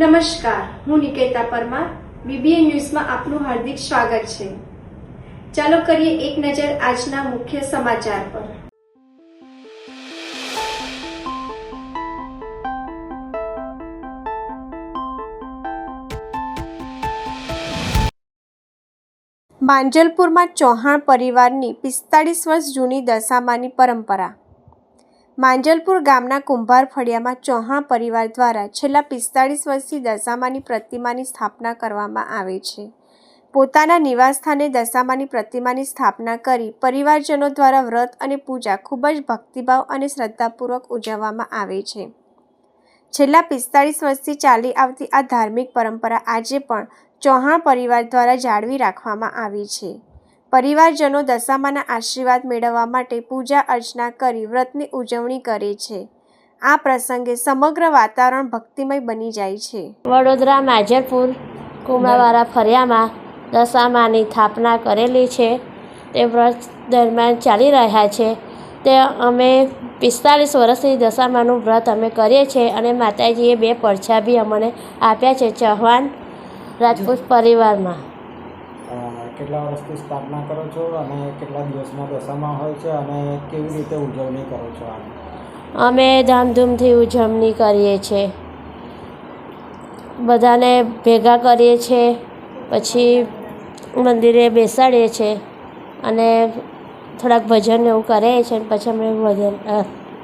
નમસ્કાર, હું નિકેતા પરમાર. બીબીએ ન્યૂઝમાં આપનું હાર્દિક સ્વાગત છે. ચાલો કરીએ એક નજર આજના મુખ્ય સમાચાર પર. માંજલપુરમાં ચૌહાણ પરિવારની 45 વર્ષ જૂની દશામાની પરંપરા. માંજલપુર ગામના કુંભાર ફળિયામાં ચૌહાણ પરિવાર દ્વારા છેલ્લા 45 વર્ષથી દશામાની પ્રતિમાની સ્થાપના કરવામાં આવે છે. પોતાના નિવાસસ્થાને દશામાની પ્રતિમાની સ્થાપના કરી પરિવારજનો દ્વારા વ્રત અને પૂજા ખૂબ જ ભક્તિભાવ અને શ્રદ્ધાપૂર્વક ઉજવવામાં આવે છે. છેલ્લા 45 વર્ષથી ચાલી આવતી આ ધાર્મિક પરંપરા આજે પણ ચૌહાણ પરિવાર દ્વારા જાળવી રાખવામાં આવી છે. પરિવારજનો દશામાના આશીર્વાદ મેળવવા માટે પૂજા અર્ચના કરી વ્રતની ઉજવણી કરે છે. આ પ્રસંગે સમગ્ર વાતાવરણ ભક્તિમય બની જાય છે. વડોદરા માંજલપુર કુંભારવાળા ફળિયામાં દશામાની સ્થાપના કરેલી છે. તે વ્રત દરમિયાન ચાલી રહ્યા છે. તે અમે 45 વર્ષથી દશામાનું વ્રત અમે કરીએ છીએ અને માતાજીએ 2 પડછા બી અમને આપ્યા છે ચૌહાણ રાજપૂત પરિવારમાં. કેટલા વર્ષથી સ્થાપના કરો છો અને કેટલા દિવસમાં દશામાં હોય છે અને કેવી રીતે ઉજવણી કરો છો? અમે ધામધૂમથી ઉજવણી કરીએ છીએ. બધાને ભેગા કરીએ છીએ, પછી મંદિરે બેસાડીએ છીએ અને થોડાક ભજન એવું કરીએ છીએ. પછી અમે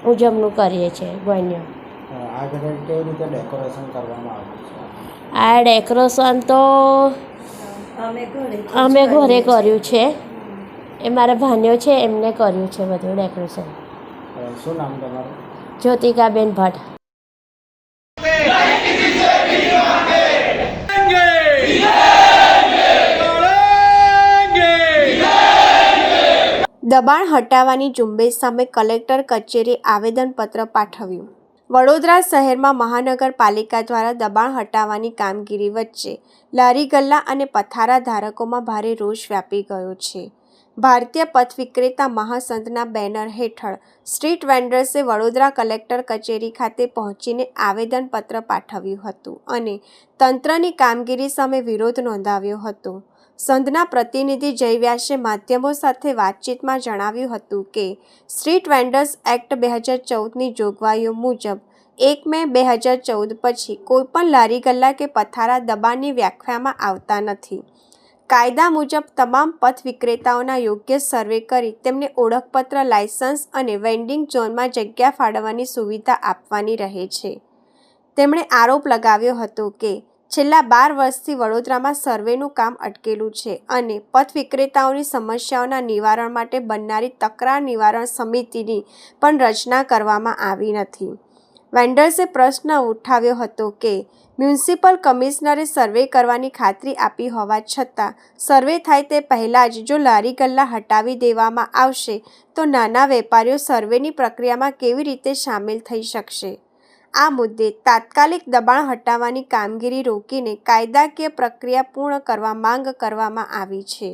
ઉજવણી કરીએ છીએ. ગણ્યો આ ઘરે કેવી રીતે ડેકોરેશન કરવામાં આવ્યું છે? આ ડેકોરેશન તો અમે ઘરે કર્યું છે. એ મારા ભાણિયો છે, એમને કર્યું છે બધું ડેકોરેશન. શું નામ તમારું? જ્યોતિકાબેન ભટ્ટ. દબાણ હટાવવાની ઝુંબેશ સામે કલેક્ટર કચેરીએ આવેદનપત્ર પાઠવ્યું. વડોદરા શહેરમાં મહાનગરપાલિકા દ્વારા દબાણ હટાવવાની કામગીરી વચ્ચે લારી ગલ્લા અને પથારા ધારકોમાં ભારે રોષ વ્યાપી ગયો છે. ભારતીય પથ વિક્રેતા મહાસંઘના બેનર હેઠળ સ્ટ્રીટ વેન્ડર્સે વડોદરા કલેક્ટર કચેરી ખાતે પહોંચીને આવેદનપત્ર પાઠવ્યું હતું અને તંત્રની કામગીરી સામે વિરોધ નોંધાવ્યો હતો. સંઘના પ્રતિનિધિ જય વ્યાસે માધ્યમો સાથે વાતચીતમાં જણાવ્યું હતું કે સ્ટ્રીટ વેન્ડર્સ એક્ટ 2014ની જોગવાઈઓ મુજબ 1 મે 2014 પછી કોઈપણ લારી ગલ્લા કે પથારા દબાણની વ્યાખ્યામાં આવતા નથી. કાયદા મુજબ તમામ પથ વિક્રેતાઓના યોગ્ય સર્વે કરી તેમને ઓળખપત્ર, લાયસન્સ અને વેન્ડિંગ ઝોનમાં જગ્યા ફાળવવાની સુવિધા આપવાની રહે છે. તેમણે આરોપ લગાવ્યો હતો કે છેલ્લા 12 વર્ષથી વડોદરામાં સર્વેનું કામ અટકેલું છે અને પથ વિક્રેતાઓની સમસ્યાઓના નિવારણ માટે બનનારી તકરાર નિવારણ સમિતિની પણ રચના કરવામાં આવી નથી. વેન્ડર્સે પ્રશ્ન ઉઠાવ્યો હતો કે મ્યુનિસિપલ કમિશનરે સર્વે કરવાની ખાતરી આપી હોવા છતાં સર્વે થાય તે પહેલાં જ જો લારી ગલ્લા હટાવી દેવામાં આવશે તો નાના વેપારીઓ સર્વેની પ્રક્રિયામાં કેવી રીતે સામેલ થઈ શકશે? આ મુદ્દે તાત્કાલિક દબાણ હટાવવાની કામગીરી રોકીને કાયદાકીય પ્રક્રિયા પૂર્ણ કરવા માંગ કરવામાં આવી છે.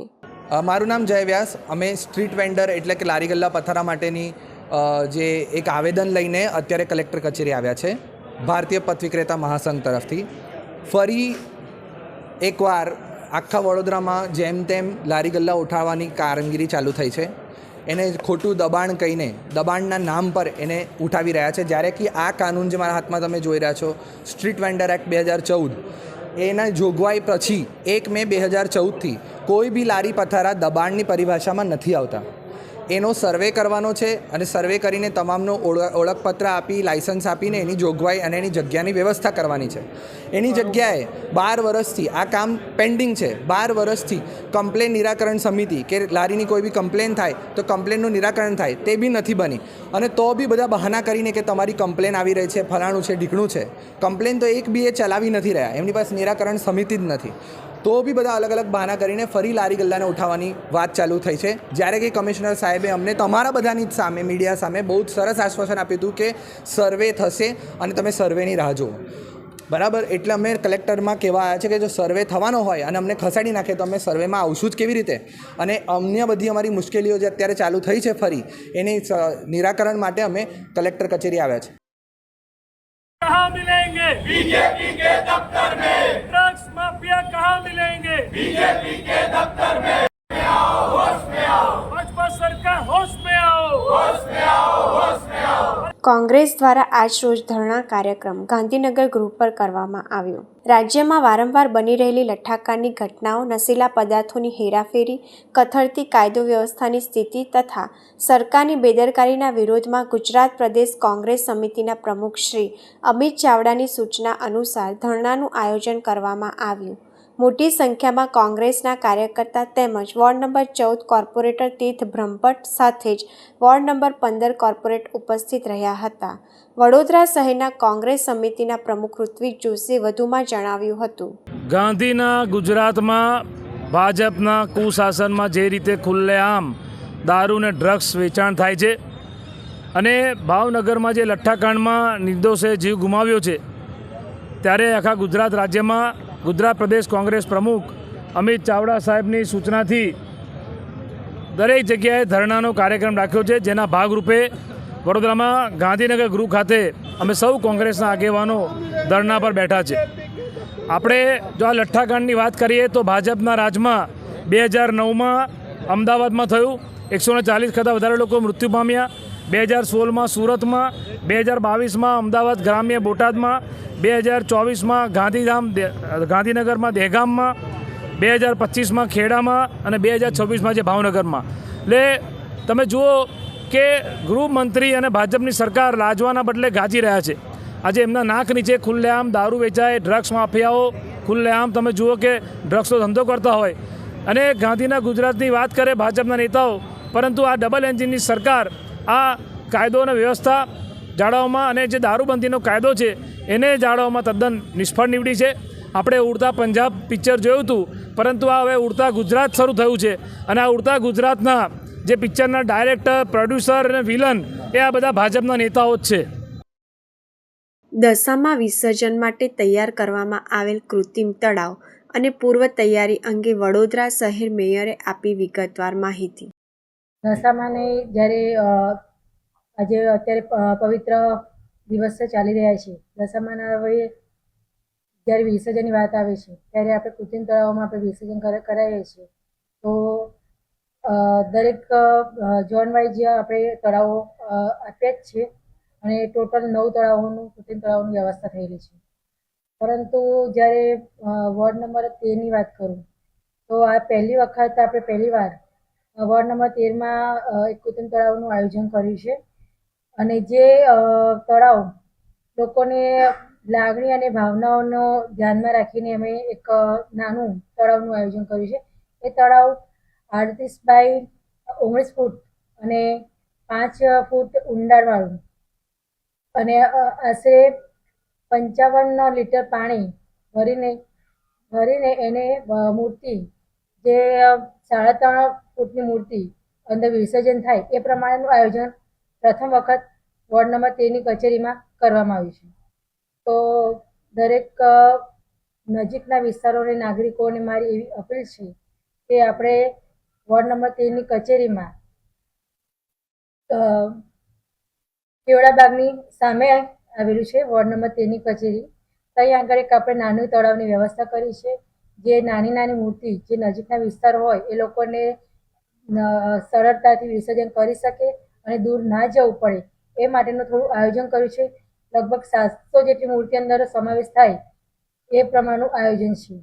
મારું નામ જય વ્યાસ. અમે સ્ટ્રીટ વેન્ડર એટલે કે લારી ગલ્લા પથારા માટેની જે એક આવેદન લઈને અત્યારે કલેક્ટર કચેરી આવ્યા છે ભારતીય પથ વિક્રેતા મહાસંઘ તરફથી. ફરી એકવાર આખા વડોદરામાં જેમ તેમ લારી ગલ્લા ઉઠાવવાની કામગીરી ચાલુ થઈ છે. એને ખોટું દબાણ કહીને દબાણના નામ પર એને ઉઠાવી રહ્યા છે. જ્યારે કે આ કાનૂન જે મારા હાથમાં તમે જોઈ રહ્યા છો, સ્ટ્રીટ વેન્ડર એક્ટ 2014, એના જોગવાઈ પછી 1 મે 2014થી કોઈ બી લારી પથારા દબાણની પરિભાષામાં નથી આવતા. એનો સર્વે કરવાનો છે અને સર્વે કરીને તમામનો ઓળખપત્ર આપી, લાયસન્સ આપીને એની જોગવાઈ અને એની જગ્યાની વ્યવસ્થા કરવાની છે. એની જગ્યાએ 12 વર્ષથી આ કામ પેન્ડિંગ છે. 12 વર્ષથી કમ્પ્લેન નિરાકરણ સમિતિ કે લારીની કોઈ બી કમ્પ્લેન થાય તો કમ્પ્લેનનું નિરાકરણ થાય તે બી નથી બની. અને તો બી બધા બહાના કરીને કે તમારી કમ્પ્લેન આવી રહી છે, ફલાણું છે, ઢીકણું છે. કમ્પ્લેન તો એક બી એ ચલાવી નથી રહ્યા. એમની પાસે નિરાકરણ સમિતિ જ નથી. તો બી બધા અલગ અલગ બહાના કરીને ફરી લારી ગલ્લાને ઉઠાવવાની વાત ચાલુ થઈ છે. જ્યારે કે કમિશનર સાહેબે અમને તમારા બધાની જ સામે, મીડિયા સામે બહુ જ સરસ આશ્વાસન આપ્યું હતું કે સર્વે થશે અને તમે સર્વેની રાહ જુઓ. બરાબર? એટલે અમે કલેક્ટરમાં કહેવા આવ્યા છે કે જો સર્વે થવાનો હોય અને અમને ખસાડી નાખે તો અમે સર્વેમાં આવશું જ કેવી રીતે? અને અન્ય બધી અમારી મુશ્કેલીઓ જે અત્યારે ચાલુ થઈ છે ફરી એની નિરાકરણ માટે અમે કલેક્ટર કચેરી આવ્યા છે. कहाँ मिलेंगे? बीजेपी के दफ्तर में। ड्रग्स माफिया कहाँ मिलेंगे? बीजेपी के दफ्तर में। होश में आओ। भाजपा सरकार होश में आओ। होश में आओ। होश में आओ। કોંગ્રેસ દ્વારા આજરોજ ધરણા કાર્યક્રમ ગાંધીનગર ગૃહ પર કરવામાં આવ્યો. રાજ્યમાં વારંવાર બની રહેલી લઠ્ઠાકાંડની ઘટનાઓ, નશીલા પદાર્થોની હેરાફેરી, કથળતી કાયદો વ્યવસ્થાની સ્થિતિ તથા સરકારની બેદરકારીના વિરોધમાં ગુજરાત પ્રદેશ કોંગ્રેસ સમિતિના પ્રમુખ શ્રી અમિત ચાવડાની સૂચના અનુસાર ધરણાનું આયોજન કરવામાં આવ્યું. મોટી સંખ્યામાં કોંગ્રેસના કાર્યકર્તા તેમજ વોર્ડ નંબર 14 કોર્પોરેટર તીર્થ બ્રહ્મભટ્ટ સાથે જ વોર્ડ નંબર 15 કોર્પોરેટ ઉપસ્થિત રહ્યા હતા. વડોદરા શહેરના કોંગ્રેસ સમિતિના પ્રમુખ ઋત્વિક જોશીએ વધુમાં જણાવ્યું હતું. ગાંધીના ગુજરાતમાં ભાજપના કુશાસનમાં જે રીતે ખુલ્લેઆમ દારૂ ને ડ્રગ્સ વેચાણ થાય છે અને ભાવનગરમાં જે લઠ્ઠાકાંડમાં નિર્દોષે જીવ ગુમાવ્યો છે, ત્યારે આખા ગુજરાત રાજ્યમાં ગુજરાત પ્રદેશ કોંગ્રેસ પ્રમુખ અમિત ચાવડા સાહેબની સૂચનાથી દરેક જગ્યાએ ધરણાનો કાર્યક્રમ રાખ્યો છે, જેના ભાગરૂપે વડોદરામાં ગાંધીનગર ગૃહ ખાતે અમે સૌ કોંગ્રેસના આગેવાનો ધરણા પર બેઠા છે. આપણે જો આ લઠ્ઠાકાંડની વાત કરીએ તો ભાજપના રાજમાં 2009માં અમદાવાદમાં થયું, 140 કરતાં વધારે લોકો મૃત્યુ પામ્યા. 2016માં સુરતમાં, 2022માં અમદાવાદ ગ્રામ્ય બોટાદમાં, 2024માં ગાંધીનગરમાં દહેગામમાં, 2025માં ખેડામાં અને 2026માં જે ભાવનગરમાં. એટલે તમે જુઓ કે ગૃહમંત્રી અને ભાજપની સરકાર લાજવાના બદલે ગાજી રહ્યા છે. આજે એમના નાક નીચે ખુલ્લેઆમ દારૂ વેચાય, ડ્રગ્સ માફિયાઓ ખુલ્લેઆમ તમે જુઓ કે ડ્રગ્સનો ધંધો કરતા હોય અને ગાંધીના ગુજરાતની વાત કરે ભાજપના નેતાઓ, પરંતુ આ ડબલ એન્જિનની સરકાર આ કાયદો અને વ્યવસ્થા જાળવવામાં અને જે દારૂબંધીનો કાયદો છે એને જાળવવામાં તદ્દન નિષ્ફળ નીવડી છે. આપણે ઉડતા પંજાબ પિક્ચર જોયું હતું, પરંતુ આ હવે ઉડતા ગુજરાત શરૂ થયું છે અને આ ઉડતા ગુજરાતના જે પિક્ચરના ડાયરેક્ટર, પ્રોડ્યુસર અને વિલન એ આ બધા ભાજપના નેતાઓ જ છે. દશામાં વિસર્જન માટે તૈયાર કરવામાં આવેલ કૃત્રિમ તળાવ અને પૂર્વ તૈયારી અંગે વડોદરા શહેર મેયરે આપી વિગતવાર માહિતી. દશામાને જ્યારે આજે અત્યારે પવિત્ર દિવસો ચાલી રહ્યા છે, દશામાના હવે જ્યારે વિસર્જનની વાત આવે છે ત્યારે આપણે કૃત્રિમ તળાવોમાં આપણે વિસર્જન કરાવીએ છીએ. તો દરેક ઝોન વાઇઝ આપણે તળાવો આપ્યા જ છે અને ટોટલ 9 તળાવોનું કૃત્રિમ તળાવોની વ્યવસ્થા થયેલી છે. પરંતુ જ્યારે વોર્ડ નંબર 13ની વાત કરું તો આ પહેલી વખત આપણે પહેલીવાર વોર્ડ નંબર 13માં એક કૃત્રિમ તળાવનું આયોજન કર્યું છે અને જે તળાવ લોકોને લાગણી અને ભાવનાઓનો ધ્યાનમાં રાખીને અમે એક નાનું તળાવનું આયોજન કર્યું છે. એ તળાવ 38 બાય 19 ફૂટ અને 5 ફૂટ ઊંડાણવાળું અને આશરે 55 લીટર પાણી ભરીને એને મૂર્તિ જે 3.5 ફૂટની મૂર્તિ અંદર વિસર્જન થાય એ પ્રમાણેનું આયોજન પ્રથમ વખત વોર્ડ નંબર 13ની કચેરીમાં કરવામાં આવ્યું છે. તો દરેક નજીકના વિસ્તારોને નાગરિકોને મારી એવી અપીલ છે કે આપણે વોર્ડ નંબર 13ની કચેરીમાં કેવડાબાગની સામે આવેલું છે વોર્ડ નંબર 13ની કચેરી. ત્યાં આગળ એક આપણે નાનું તળાવની વ્યવસ્થા કરી છે, જે નાની નાની મૂર્તિ જે નજીકના વિસ્તાર હોય એ લોકોને સરળતાથી વિસર્જન કરી શકે અને દૂર ના જવું પડે એ માટેનું થોડું આયોજન કર્યું છે. લગભગ 700 જેટલી મૂર્તિ અંદર સમાવેશ થાય એ પ્રમાણનું આયોજન છે.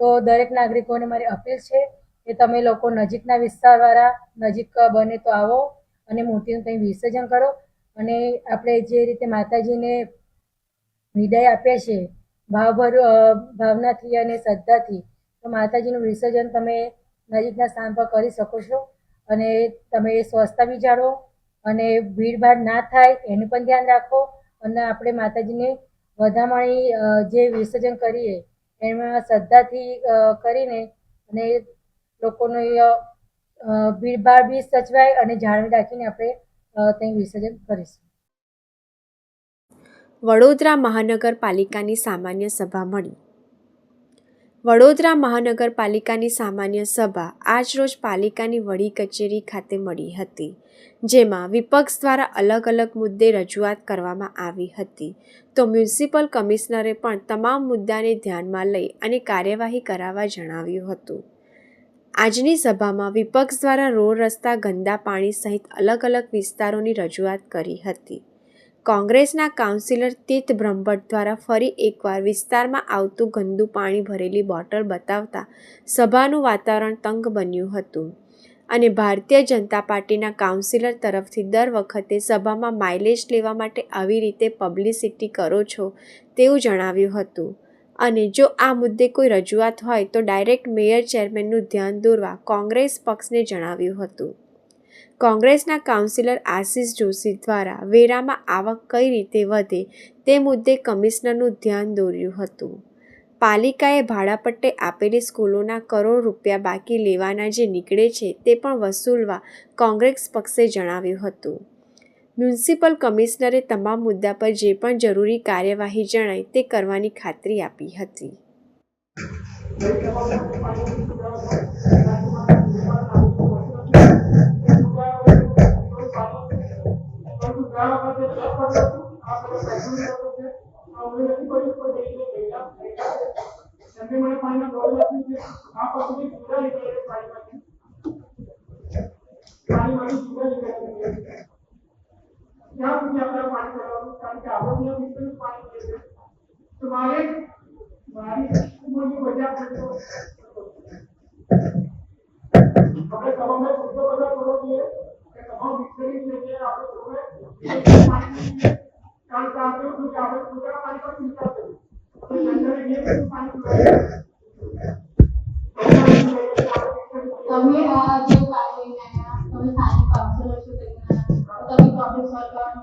તો દરેક નાગરિકોને મારી અપીલ છે કે તમે લોકો નજીકના વિસ્તારવાળા નજીક બને તો આવો અને મૂર્તિનું ત્યાં વિસર્જન કરો અને આપણે જે રીતે માતાજીને વિદાય આપીએ છીએ ભાવનાથી અને શ્રદ્ધાથી, તો માતાજીનું વિસર્જન તમે નજીકના સ્થાન પર કરી શકો છો અને તમે સ્વચ્છતા બી જાળવો અને ભીડભાડ ના થાય એનું પણ ધ્યાન રાખો અને આપણે માતાજીને વધામણી જે વિસર્જન કરીએ એમાં શ્રદ્ધાથી કરીને અને લોકોનો ભીડભાડ બી સચવાય અને જાળવી રાખીને આપણે ત્યાં વિસર્જન કરીશું. વડોદરા મહાનગરપાલિકાની સામાન્ય સભા મળી. વડોદરા મહાનગરપાલિકાની સામાન્ય સભા આજરોજ પાલિકાની વડી કચેરી ખાતે મળી હતી, જેમાં વિપક્ષ દ્વારા અલગ અલગ મુદ્દે રજૂઆત કરવામાં આવી હતી. તો મ્યુનિસિપલ કમિશનરે પણ તમામ મુદ્દાને ધ્યાનમાં લઈ અને કાર્યવાહી કરાવવા જણાવ્યું હતું. આજની સભામાં વિપક્ષ દ્વારા રોડ રસ્તા, ગંદા પાણી સહિત અલગ અલગ વિસ્તારોની રજૂઆત કરી હતી. કોંગ્રેસના કાઉન્સિલર તીર્થ બ્રહ્મભટ્ટ દ્વારા ફરી એકવાર વિસ્તારમાં આવતું ગંદુ પાણી ભરેલી બોટલ બતાવતા સભાનું વાતાવરણ તંગ બન્યું હતું અને ભારતીય જનતા પાર્ટીના કાઉન્સિલર તરફથી દર વખતે સભામાં માઇલેજ લેવા માટે આવી રીતે પબ્લિસિટી કરો છો તેવું જણાવ્યું હતું અને જો આ મુદ્દે કોઈ રજૂઆત હોય તો ડાયરેક્ટ મેયર ચેરમેનનું ધ્યાન દોરવા કોંગ્રેસ પક્ષને જણાવ્યું હતું. કોંગ્રેસના કાઉન્સિલર આશિષ જોશી દ્વારા વેરામાં આવક કઈ રીતે વધે તે મુદ્દે કમિશનરનું ધ્યાન દોર્યું હતું. પાલિકાએ ભાડાપટ્ટે આપેલી સ્કૂલોના કરોડ રૂપિયા બાકી લેવાના જે નીકળે છે તે પણ વસૂલવા કોંગ્રેસ પક્ષે જણાવ્યું હતું. મ્યુનિસિપલ કમિશનરે તમામ મુદ્દા પર જે પણ જરૂરી કાર્યવાહી જણાય તે કરવાની ખાતરી આપી હતી. તમે આ જે કાર્ય તમે સ્થાનિક કાઉન્સિલર છો તમે પ્રોબ્લેમ સોલ્વ કરવાનું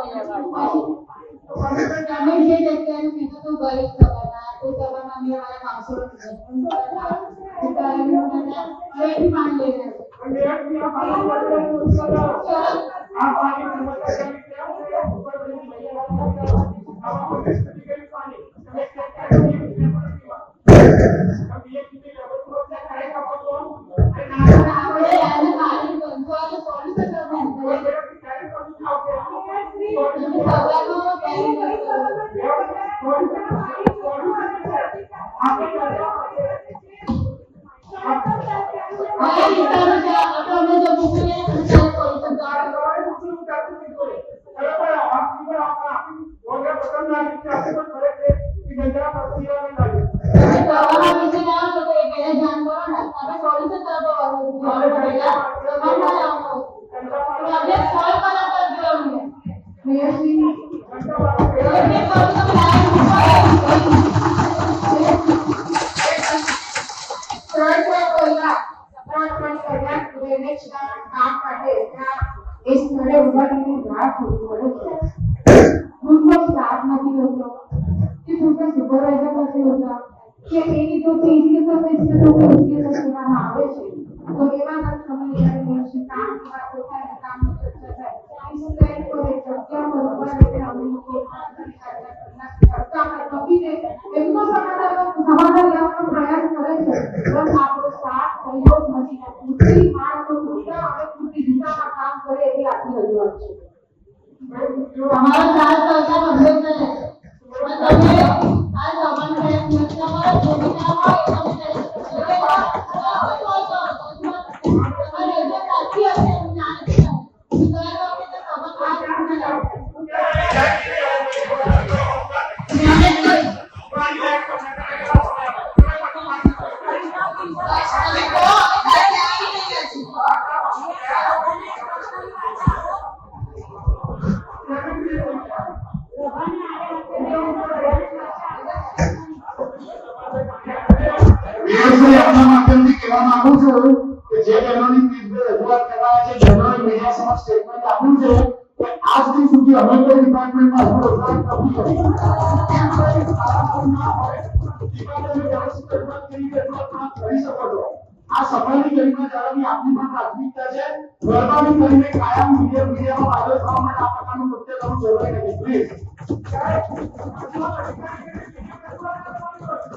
ટ્રાય કરો પણ તમે જે જગ્યાએ કીધું તું ગરીબ સભાના તે સભામાં મેં મારા કાઉન્સિલર આ સમયની ગરીબમાં જાળવણી આપણી પણ પ્રાથમિકતા છે. મહેરબાની કરીને કાયમ મીડિયામાં વાયરલ થવા માટે આ પ્રકારનું તમે બોલાય નહીં પ્લીઝ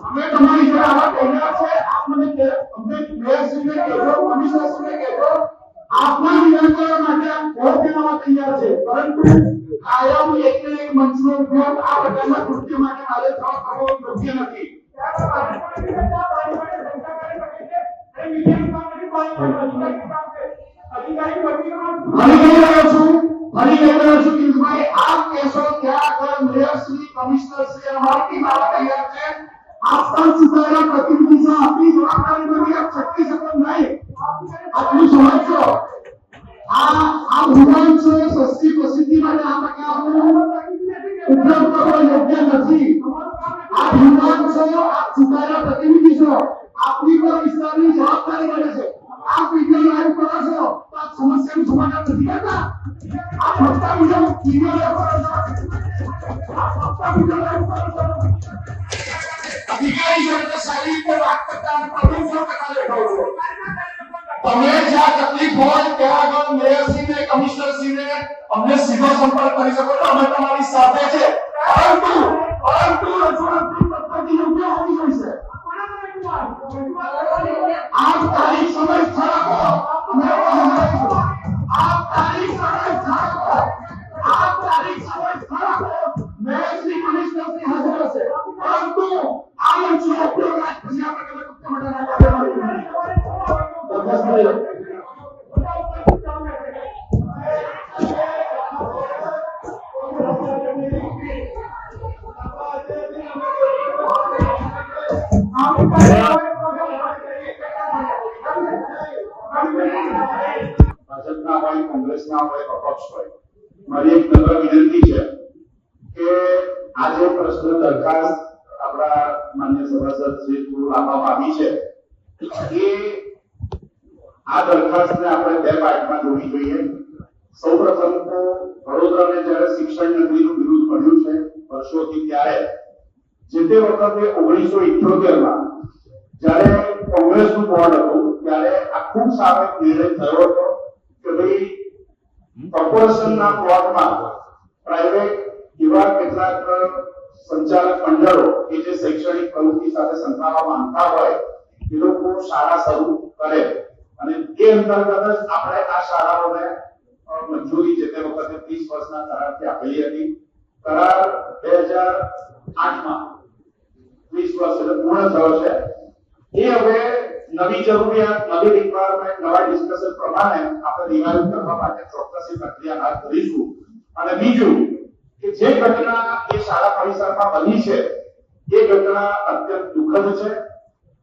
અમે તમારી જોડે આવા કહેલા છે આપ મને અમને મેયરશ્રીને કહેજો કમિશનરશ્રીને કહેજો આપના નિયંત્રણ માટે વોટ દેવા તૈયાર છે પરંતુ કાયમ એક મંચનો ઉપયોગ આ પ્રકારના કૃત્ય માટે મારે થવો યોગ્ય નથી આપ કહેશો ત્યાં આગળ મેયરશ્રી કમિશનરશ્રી અમારી ટીમ આવવા તૈયાર છે आप संस्थाना प्रतिनिधि से अपनी जवाबदारी में भी आप छक्की सकते नहीं अपनी समझ लो आप विधान से सस्ती प्रसिद्धि में आप क्या उपलब्ध करना योग्य नहीं आप विधान से आप सुधारा प्रतिनिधि से अपनी पर विस्तारनी जवाबदारी बने से आप वीडियो लाइव करो છો तो आप समस्या નું સમાધાન નથી કરતા आप फक्त वीडियो लाइव करो છો आप फक्त वीडियो लाइव करो છો अधिकारी जोड़े शारीरिक पे बात करता है प्रॉब्लम सॉल्व करना बैठा हो તમે જ્યાં તકલીફ હોય ત્યાં આગળ મેયરશ્રી ને કમિશનરશ્રી ને અમને સીધો સંપર્ક કરી શકો છો અમે તમારી સાથે છે પરંતુ રજૂઆતની પદ્ધતિ યોગ્ય હોવી જોઈએ આપ તારીખ સમય સ્થળ આપો અમે આપ તારીખ સમય સ્થળ આપો આપ તારીખ સમય સ્થળ આપો મેયરશ્રી કમિશનરશ્રી હાજર હશે પરંતુ આ મંચનો ઉપયોગ આજ પછી આપણે કલર કુત્તે માટે ના ભાજપના હોય કોંગ્રેસના હોય અપક્ષ હોય મારી એક નમ્ર વિનંતી છે કે આ જે પ્રશ્ન દરખાસ્ત આપણા માન્ય સભાસદ શ્રી થ્રુ આપવામાં આવી છે એ આ દરખાસ્તને આપણે બે પાર્ટમાં જોવી જોઈએ સૌપ્રથમ તો વડોદરાને જ્યારે શિક્ષણ નગરીનું બિરુદ મળ્યું છે વર્ષોથી ત્યારે જે તે વખતે 1978માં જ્યારે કોંગ્રેસનું બોર્ડ હતું ત્યારે આ ખૂબ સારો નિર્ણય થયો હતો કે ભાઈ કોર્પોરેશનના બોર્ડમાં પ્રાઇવેટ એવા કેટલાક સંચાલક મંડળો કે જે શૈક્ષણિક પ્રવૃત્તિ સાથે સંકળાયેલા માનતા હોય એ લોકો શાળા શરૂ કરે અને એ અંતર્ગત જ આપણે આ શાળાઓને મંજૂરી જે તે વખતે 30 વર્ષના કરારથી આપેલી હતી કરાર 2008માં 30 વર્ષ એટલે પૂર્ણ થયો છે એ હવે નવી જરૂરિયાત નવી રિક્વાયરમેન્ટ નવા ડિસ્કશન પ્રમાણે આપણે રિવાઇવ કરવા માટે ચોક્કસ પ્રક્રિયા હાથ ધરીશું અને બીજું કે જે ઘટના એ શાળા પરિસરમાં બની છે એ ઘટના અત્યંત દુઃખદ છે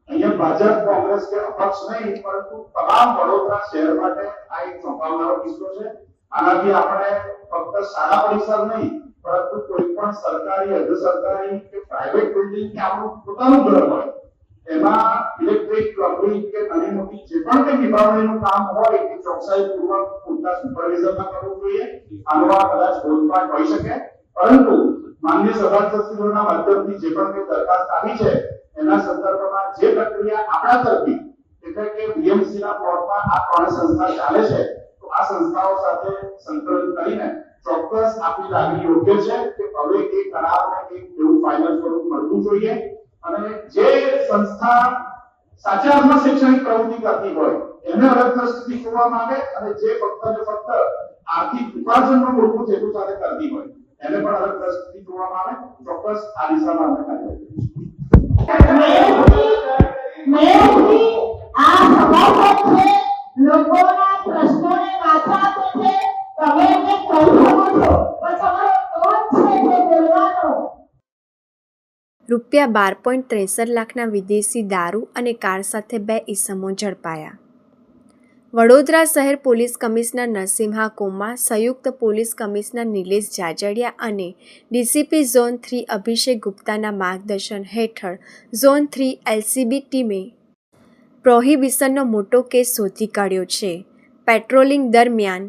અહીંયા ભાજપ કોંગ્રેસ કે અપક્ષ નહીં પરંતુ તમામ વડોદરા શહેર માટે આ એક ચોંકાવનારો કિસ્સો છે આનાથી આપણે ફક્ત શાળા પરિસર નહીં પરંતુ કોઈ પણ સરકારી અર્ધ સરકારી કે પ્રાઇવેટ બિલ્ડિંગ કે આપણું પોતાનું ઘર હોય એમાં ઇલેક્ટ્રિક પ્લમ્બિંગ કે નાની મોટી જે પણ કંઈ નિભાવણીનું કામ હોય એ ચોકસાઈપૂર્વક પૂરતા સુપરવિઝનમાં કરવું જોઈએ આનો આ કદાચ બોધપાઠ હોઈ શકે પરંતુ માનનીય સભાસદશ્રીઓના માધ્યમથી જે પણ કંઈ દરખાસ્ત આવી છે એના સંદર્ભમાં જે પ્રક્રિયા આપણા તરફી એટલે કે બીએમસીના પ્લોટમાં આ ત્રણ સંસ્થા ચાલે છે તો આ સંસ્થાઓ સાથે સંકલન કરીને ચોક્કસ આપણી લાગણી યોગ્ય છે કે હવે એ કરારને એક એવું ફાઇનલ સ્વરૂપ મળવું જોઈએ અને જે સંસ્થા સાચા અર્થમાં શૈક્ષણિક પ્રવૃત્તિ કરતી હોય એને અલગ દ્રષ્ટિથી જોવામાં આવે અને જે ફક્ત ને ફક્ત આર્થિક ઉપાર્જનનો મૂળભૂત હેતુ સાથે કરતી હોય એને પણ અલગ દ્રષ્ટિથી જોવામાં આવે ચોક્કસ આ દિશામાં આપણે કાર્ય કરીશું આ સભાસદ છે લોકોના પ્રશ્નોને માથા આપે છે તમે એને કહી શકો છો પણ તમારો ટોન છે તે બોલવાનો રૂપિયા 12.63 લાખના વિદેશી દારૂ અને કાર સાથે 2 ઈસમો ઝડપાયા. વડોદરા શહેર પોલીસ કમિશનર નરસિંહા કોમા, સંયુક્ત પોલીસ કમિશનર નિલેશ જાજડિયા અને ડીસીપી ઝોન 3 અભિષેક ગુપ્તાના માર્ગદર્શન હેઠળ ઝોન 3 એલસીબી ટીમે પ્રોહિબિશનનો મોટો કેસ શોધી કાઢ્યો છે. પેટ્રોલિંગ દરમિયાન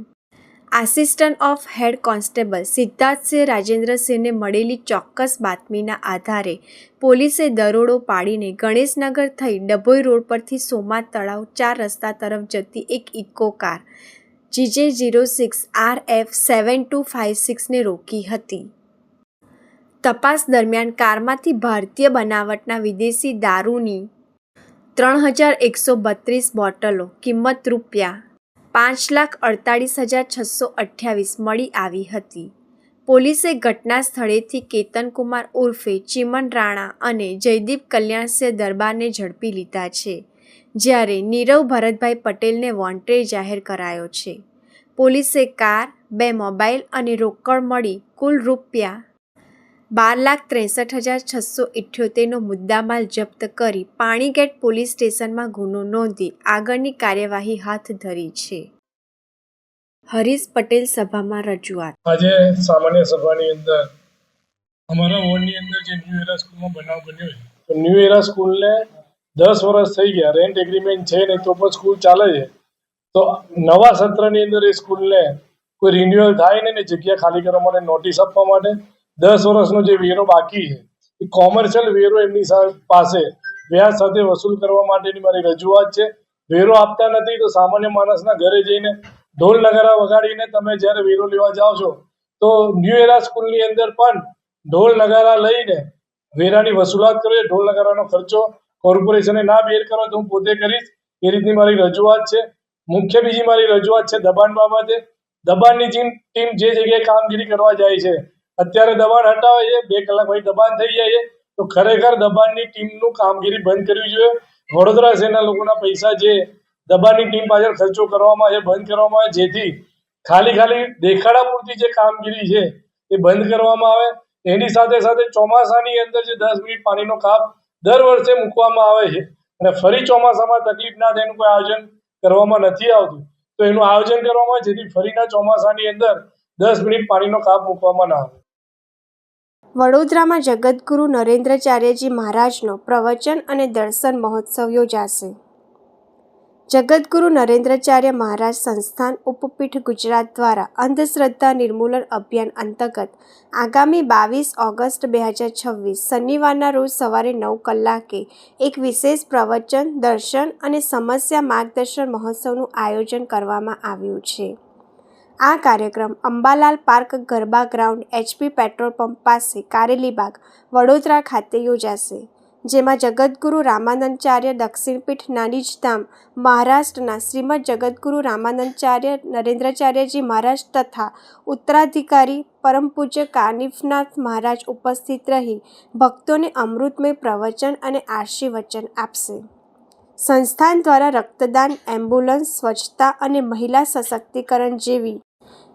assistant of head constable Siddharthsinh રાજેન્દ્રસિંહને મળેલી ચોક્કસ બાતમીના આધારે પોલીસે દરોડો પાડીને ગણેશનગર થઈ ડભોઈ રોડ પરથી સોમા તળાવ 4 રસ્તા તરફ જતી એક ઇકો કાર GJ06RF7256ને રોકી હતી. તપાસ દરમિયાન કારમાંથી ભારતીય બનાવટના વિદેશી દારૂની 3132 બોટલો કિંમત ₹5,48,628 મળી આવી હતી. પોલીસે ઘટના સ્થળેથી કેતનકુમાર ઉર્ફે ચીમન રાણા અને જયદીપ કલ્યાણસિંહ દરબારને ઝડપી લીધા છે, જ્યારે નીરવ ભરતભાઈ પટેલને વોન્ટેડ જાહેર કરાયો છે. પોલીસે કાર, 2 મોબાઈલ અને રોકડ મળી કુલ ₹12,63,678નો મુદ્દામાલ જપ્ત કરી પાણીગેટ પોલીસ સ્ટેશનમાં ગુનો નોંધી આગળની કાર્યવાહી હાથ ધરી છે. હરીશ પટેલ સભામાં રજૂઆત. આજે સામાન્ય સભાની અંદર અમારા વોર્ડની અંદર જે ન્યૂ એરા સ્કૂલમાં બનાવ બન્યો છે, તો ન્યૂ એરા સ્કૂલને 10 વર્ષ થઈ ગયા, રેન્ટ એગ્રીમેન્ટ છે ને તો પણ સ્કૂલ ચાલે છે. તો નવા સત્રની અંદર એ સ્કૂલને કોઈ રિન્યુઅલ થાય ને જગ્યા ખાલી કરવા માટે નોટિસ આપવા માટે 10 વર્ષનો જે વેરો બાકી છે એ કોમર્શિયલ વેરો એમની પાસે વ્યાજ સાથે વસૂલ કરવા માટેની મારી રજૂઆત છે. વેરો આપતા નથી તો સામાન્ય માણસના ઘરે જઈને ઢોલ નગારા વગાડીને તમે જ્યારે વેરો લેવા જાઓ છો તો ન્યૂ એરા સ્કૂલની અંદર પણ ઢોલ નગારા લઈને વેરાની વસૂલાત કરો. ઢોલ નગારાનો ખર્ચો કોર્પોરેશને ના બેર કરો તો હું પોતે કરીશ, એ રીતની મારી રજૂઆત છે. મુખ્ય બીજી મારી રજૂઆત છે દબાણ બાબતે. દબાણની ટીમ જે જગ્યાએ કામગીરી કરવા જાય છે, અત્યારે દબાણ હટાવે છે, 2 કલાક પછી દબાણ થઈ જાય છે, તો ખરેખર દબાણની ટીમનું કામગીરી બંધ કરવી જોઈએ. વડોદરા શહેરના લોકોના પૈસા જે દબાણની ટીમ પાછળ ખર્ચો કરવામાં આવે બંધ કરવામાં આવે, જેથી ખાલી દેખાડા પૂરતી જે કામગીરી છે એ બંધ કરવામાં આવે. એની સાથે સાથે ચોમાસાની અંદર જે 10 મિનિટ પાણીનો કાપ દર વર્ષે મૂકવામાં આવે છે અને ફરી ચોમાસામાં તકલીફ ના થાય એનું કોઈ આયોજન કરવામાં નથી આવતું, તો એનું આયોજન કરવામાં આવે જેથી ફરીના ચોમાસાની અંદર 10 મિનિટ પાણીનો કાપ મૂકવામાં ના આવે. વડોદરામાં જગતગુરુ નરેન્દ્રાચાર્યજી મહારાજનો પ્રવચન અને દર્શન મહોત્સવ યોજાશે. જગતગુરુ નરેન્દ્રાચાર્ય મહારાજ સંસ્થાન ઉપપીઠ ગુજરાત દ્વારા અંધશ્રદ્ધા નિર્મૂલન અભિયાન અંતર્ગત આગામી 22 ઓગસ્ટ 2026 શનિવારના રોજ સવારે 9 કલાકે એક વિશેષ પ્રવચન, દર્શન અને સમસ્યા માર્ગદર્શન મહોત્સવનું આયોજન કરવામાં આવ્યું છે. આ કાર્યક્રમ Ambalal park garba ground HP petrol pump પાસે કારેલીબાગ, વડોદરા ખાતે યોજાશે, જેમાં જગતગુરુ રામાનંદાચાર્ય દક્ષિણપીઠ નાનીજધામ મહારાષ્ટ્રના શ્રીમદ જગતગુરુ રામાનંદાચાર્ય નરેન્દ્રાચાર્યજી મહારાજ તથા ઉત્તરાધિકારી પરમ પૂજ્ય કાનિફનાથ મહારાજ ઉપસ્થિત રહી ભક્તોને અમૃતમય પ્રવચન અને આશીર્વચન આપશે. સંસ્થાન દ્વારા રક્તદાન, એમ્બ્યુલન્સ, સ્વચ્છતા અને મહિલા સશક્તિકરણ જેવી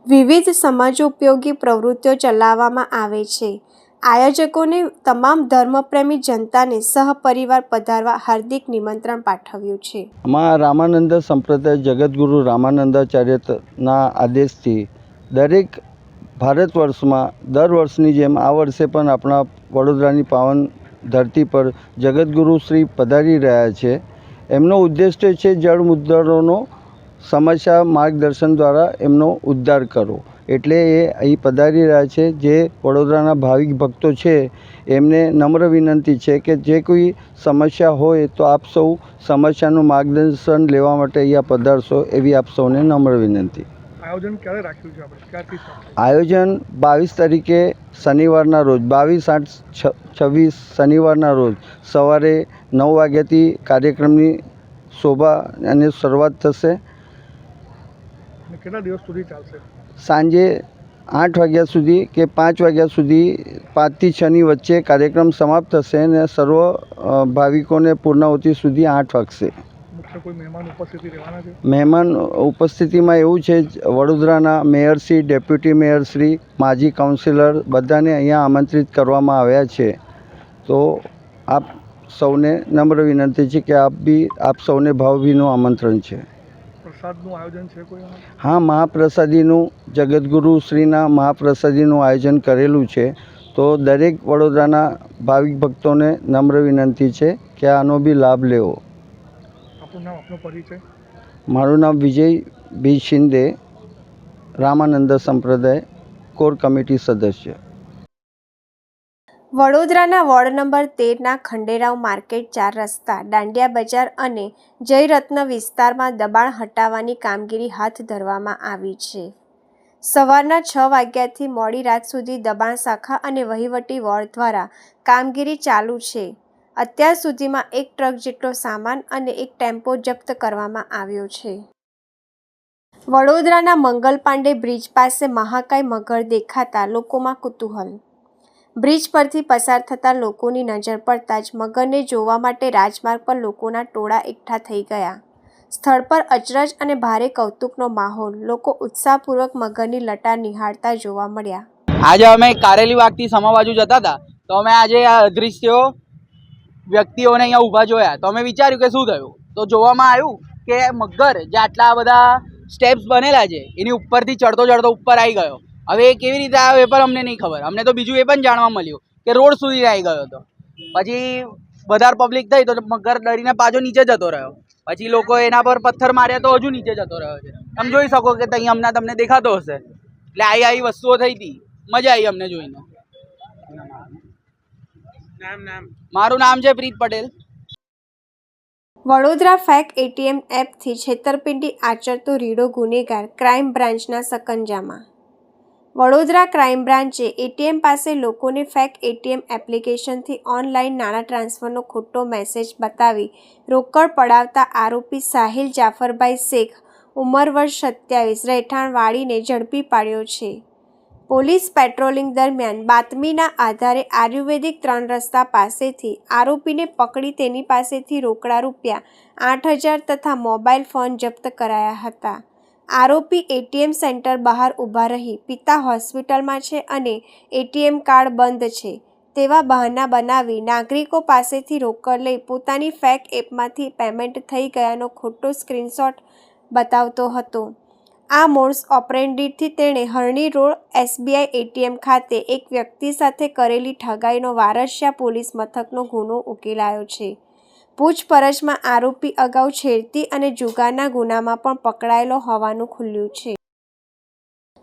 વિવિધ સમાજોપયોગી પ્રવૃત્તિઓ ચલાવવામાં આવે છે. આયોજકોને તમામ ધર્મપ્રેમી જનતાને સહપરિવાર પધારવા હાર્દિક નિમંત્રણ પાઠવ્યું છે. માં રામાનંદ સંપ્રદાય જગતગુરુ રામાનંદાચાર્યના આદેશથી દરેક ભારત વર્ષમાં દર વર્ષની જેમ આ વર્ષે પણ આપણા વડોદરાની પાવન ધરતી પર જગતગુરુ શ્રી પધારી રહ્યા છે. એમનો ઉદ્દેશ્ય છે જળ મુદ્દરોનો સમસ્યા માર્ગદર્શન દ્વારા એમનો ઉદ્ધાર કરો. એટલે એ અહીં પધારી રહ્યા છે. જે વડોદરાના ભાવિક ભક્તો છે એમને નમ્ર વિનંતી છે કે જે કોઈ સમસ્યા હોય તો આપ સૌ સમસ્યાનું માર્ગદર્શન લેવા માટે અહીંયા પધારશો, એવી આપ સૌને નમ્ર વિનંતી. આયોજન ક્યારે રાખ્યું છે આપણે? ક્યારથી? આયોજન 22 તારીખે શનિવારના રોજ 22/8/26 શનિવારના રોજ સવારે 9 વાગ્યાથી કાર્યક્રમની શોભા અને શરૂઆત થશે. કેટલા દિવસ સુધી ચાલશે? સાંજે 8 વાગ્યા સુધી કે 5 વાગ્યા સુધી, 5 થી 6 ની વચ્ચે કાર્યક્રમ સમાપ્ત થશે અને સર્વ ભાવિકોને પૂર્ણાહુતિ સુધી 8 વાગશે. કોઈ મહેમાન ઉપસ્થિતિ રહેવાના છે? મહેમાન ઉપસ્થિતિમાં એવું છે, વડોદરાના મેયરશ્રી, ડેપ્યુટી મેયરશ્રી, માજી કાઉન્સિલર બધાને અહીંયા આમંત્રિત કરવામાં આવ્યા છે. તો આપ સૌને નમ્ર વિનંતી છે કે આપ સૌને ભાવભીનું આમંત્રણ છે. પ્રસાદનું આયોજન છે કોઈ? હા, મહાપ્રસાદીનું જગતગુરુ શ્રીના મહાપ્રસાદીનું આયોજન કરેલું છે. તો દરેક વડોદરાના ભાવિક ભક્તોને નમ્ર વિનંતી છે કે આનો બી લાભ લેવો. આપનું નામ, આપનો પરિચય? મારું નામ વિજય બી શિંદે, રામાનંદ સંપ્રદાય કોર કમિટી સદસ્ય. વડોદરાના વોર્ડ નંબર 13ના ખંડેરાવ માર્કેટ 4 રસ્તા, દાંડિયા બજાર અને જયરત્ન વિસ્તારમાં દબાણ હટાવવાની કામગીરી હાથ ધરવામાં આવી છે. સવારના 6 વાગ્યાથી મોડી રાત સુધી દબાણ શાખા અને વહીવટી વોર્ડ દ્વારા કામગીરી ચાલુ છે. અત્યાર સુધીમાં 1 ટ્રક જેટલો સામાન અને 1 ટેમ્પો જપ્ત કરવામાં આવ્યો છે. વડોદરાના મંગલ પાંડે બ્રિજ પાસે મહાકાય મગર દેખાતા લોકોમાં કુતૂહલ. બ્રિજ પરથી પસાર થતા લોકોની નજર પડતા જ મગરને જોવા માટે રાજમાર્ગ પર લોકોના ટોળા એકઠા થઈ ગયા. સ્થળ પર અચરજ અને ભારે કૌતુકનો માહોલ. લોકો ઉત્સાહપૂર્વક મગરની લટાર નિહાળતા જોવા મળ્યા. આજે અમે કારેલીબાગથી સમા બાજુ જતા હતા તો અમે આજે આ અદૃશ્યો વ્યક્તિઓને અહીંયા ઊભા જોયા તો અમે વિચાર્યું કે શું થયું, તો જોવામાં આવ્યું કે મગર જે આટલા બધા સ્ટેપ્સ બનેલા છે એની ઉપરથી ચડતો ઉપર આવી ગયો. હવે એ કેવી રીતે આવ્યો એ પણ અમને નહીં ખબર. અમને તો બીજું એ પણ જાણવા મળ્યું કે રોડ સુધી આવી ગયો હતો. પછી વધારે પબ્લિક થઈ તો મગર ડરીને પાછો નીચે જતો રહ્યો. પછી લોકો એના પર પથ્થર માર્યા તો હજુ નીચે જતો રહ્યો છે. તમે જોઈ શકો કે ત્યાં હમણાં તમને દેખાતો હશે. એટલે આવી વસ્તુઓ થઈ હતી, મજા આવી અમને જોઈને. મારું નામ છે પ્રીત પટેલ. વડોદરા ફેક એટીએમ એપથી છેતરપિંડી આચરતો રીડો ગુનેગાર ક્રાઇમ બ્રાન્ચના સકંજામાં. વડોદરા ક્રાઇમ બ્રાન્ચે એટીએમ પાસે લોકોને ફેક એટીએમ એપ્લિકેશનથી ઓનલાઈન નાણાં ટ્રાન્સફરનો ખોટો મેસેજ બતાવી રોકડ પડાવતા આરોપી સાહિલ જાફરભાઈ શેખ, ઉંમર વર્ષ 27, રહેઠાણ વાડીને ઝડપી પાડ્યો છે. પોલીસ પેટ્રોલિંગ દરમિયાન બાતમીના આધારે આયુર્વેદિક 3 રસ્તા પાસેથી આરોપીને પકડી તેની પાસેથી રોકડા રૂપિયા 8,000 તથા મોબાઈલ ફોન જપ્ત કરાયા હતા. આરોપી એટીએમ સેન્ટર બહાર ઊભા રહી પિતા હોસ્પિટલમાં છે અને એટીએમ કાર્ડ બંધ છે તેવા બહાના બનાવી નાગરિકો પાસેથી રોકડ લઈ પોતાની ફેક એપમાંથી પેમેન્ટ થઈ ગયાનો ખોટો સ્ક્રીનશોટ બતાવતો હતો. આ મોડસ ઓપરેન્ડીથી તેણે હરણી રોડ એસબીઆઈ એટીએમ ખાતે એક વ્યક્તિ સાથે કરેલી ઠગાઈનો વારસિયા પોલીસ મથકનો ગુનો ઉકેલાયો છે. પૂછપરછમાં આરોપી અગાઉ છેડતી અને જુગારના ગુનામાં પણ પકડાયેલો હોવાનું ખુલ્યું છે.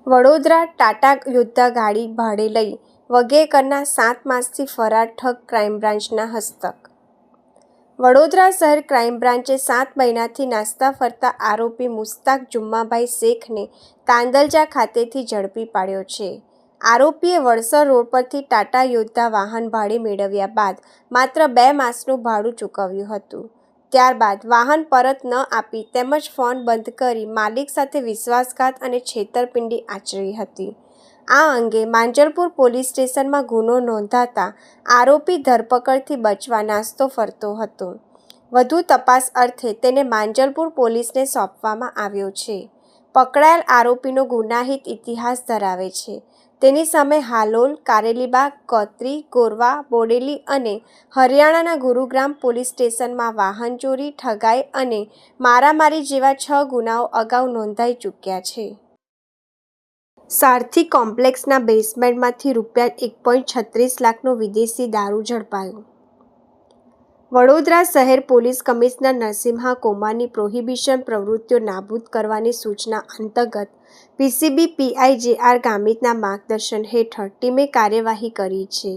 વડોદરા ટાટા યોદ્ધા ગાડી ભાડે લઈ વગેરે કરનાર 7 માસથી ફરાર ઠગ ક્રાઇમ બ્રાન્ચના હસ્તક. વડોદરા શહેર ક્રાઇમ બ્રાન્ચે 7 મહિનાથી નાસ્તા ફરતા આરોપી મુસ્તાક જુમ્માભાઈ શેખને તાંદલજા ખાતેથી ઝડપી પાડ્યો છે. આરોપીએ વડસર રોડ પરથી ટાટા યોદ્ધા વાહન ભાડે મેળવ્યા બાદ માત્ર 2 માસનું ભાડું ચૂકવ્યું હતું. ત્યારબાદ વાહન પરત ન આપી તેમજ ફોન બંધ કરી માલિક સાથે વિશ્વાસઘાત અને છેતરપિંડી આચરી હતી. આ અંગે માંજલપુર પોલીસ સ્ટેશનમાં ગુનો નોંધાતા આરોપી ધરપકડથી બચવા નાસ્તો ફરતો હતો. વધુ તપાસ અર્થે તેને માંજલપુર પોલીસને સોંપવામાં આવ્યો છે. પકડાયેલ આરોપીનો ગુનાહિત ઇતિહાસ ધરાવે છે. તેની સામે હાલોલ, કારેલીબાગ, કોતરી, ગોરવા, બોડેલી અને હરિયાણાના ગુરુગ્રામ પોલીસ સ્ટેશનમાં વાહન ચોરી, ઠગાઈ અને મારામારી જેવા 6 ગુનાઓ અગાઉ નોંધાઈ ચૂક્યા છે. સારથી કોમ્પ્લેક્સના બેઝમેન્ટમાંથી ₹1.36 લાખનો વિદેશી દારૂ ઝડપાયો. વડોદરા શહેર પોલીસ કમિશનર નરસિંહા કુમારની પ્રોહિબિશન પ્રવૃત્તિઓ નાબૂદ કરવાની સૂચના અંતર્ગત પીસીબી પીઆઈ જે.આર. ગામિતના માર્ગદર્શન હેઠળ ટીમે કાર્યવાહી કરી છે.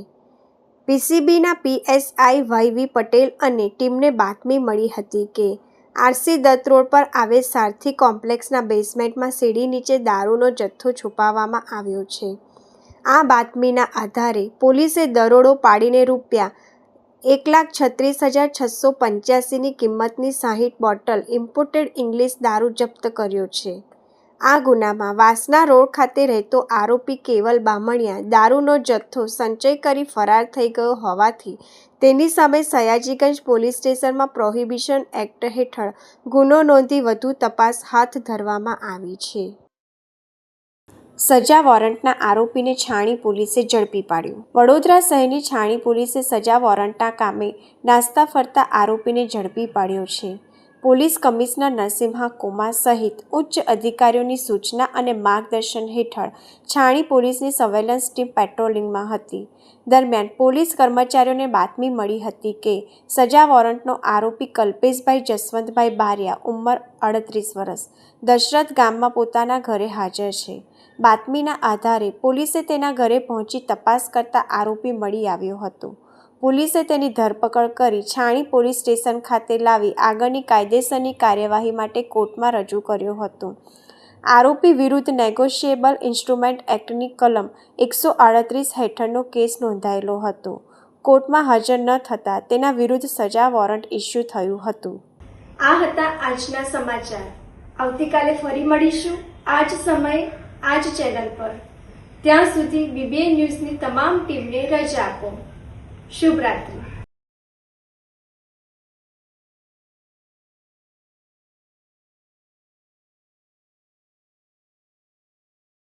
પીસીબીના પીએસઆઈ વાય.વી. પટેલ અને ટીમને બાતમી મળી હતી કે આરસી દત્ત રોડ પર આવેલ સારથી કોમ્પ્લેક્સના બેઝમેન્ટમાં સીડી નીચે દારૂનો જથ્થો છુપાવવામાં આવ્યો છે. આ બાતમીના આધારે પોલીસે દરોડો પાડીને ₹1,36,685ની કિંમતની 60 બોટલ ઇમ્પોર્ટેડ ઇંગ્લિશ દારૂ જપ્ત કર્યો છે. આ ગુનામાં વાસના રોડ ખાતે રહેતો આરોપી કેવલ બામણિયા દારૂનો જથ્થો સંચય કરી ફરાર થઈ ગયો હોવાથી તેની સામે સયાજીગંજ પોલીસ સ્ટેશનમાં પ્રોહિબિશન એક્ટ હેઠળ ગુનો નોંધી વધુ તપાસ હાથ ધરવામાં આવી છે. સજા વોરંટના આરોપીને છાણી પોલીસે ઝડપી પાડ્યો. વડોદરા શહેરની છાણી પોલીસે સજા વોરંટના કામે નાસ્તા ફરતા આરોપીને ઝડપી પાડ્યો છે. પોલીસ કમિશનર નરસિંહા કુમાર સહિત ઉચ્ચ અધિકારીઓની સૂચના અને માર્ગદર્શન હેઠળ છાણી પોલીસની સર્વેલન્સ ટીમ પેટ્રોલિંગમાં હતી. દરમિયાન પોલીસ કર્મચારીઓને બાતમી મળી હતી કે સજા વોરંટનો આરોપી કલ્પેશભાઈ જસવંતભાઈ બારિયા, ઉંમર 38 વર્ષ, દશરથ ગામમાં પોતાના ઘરે હાજર છે. બાતમીના આધારે પોલીસે તેના ઘરે પહોંચી તપાસ કરતા આરોપી મળી આવ્યો હતો. પોલીસે તેની ધરપકડ કરી છાણી પોલીસ સ્ટેશન ખાતે લાવી આગળની કાયદેસરની કાર્યવાહી માટે કોર્ટમાં રજૂ કર્યો હતો. આરોપી વિરુદ્ધ નેગોશિયેબલ ઇન્સ્ટ્રુમેન્ટ એક્ટની કલમ 138 હેઠળનો કેસ નોંધાયેલો હતો. કોર્ટમાં હાજર ન થતાં તેના વિરુદ્ધ સજા વોરંટ ઇસ્યુ થયું હતું. આ હતા આજના સમાચાર. આવતીકાલે ફરી મળીશું આ જ સમયે આ જ ચેનલ પર. ત્યાં સુધી BBN ન્યૂઝની તમામ ટીમને રજા આપો. શુભ રાત્રિ.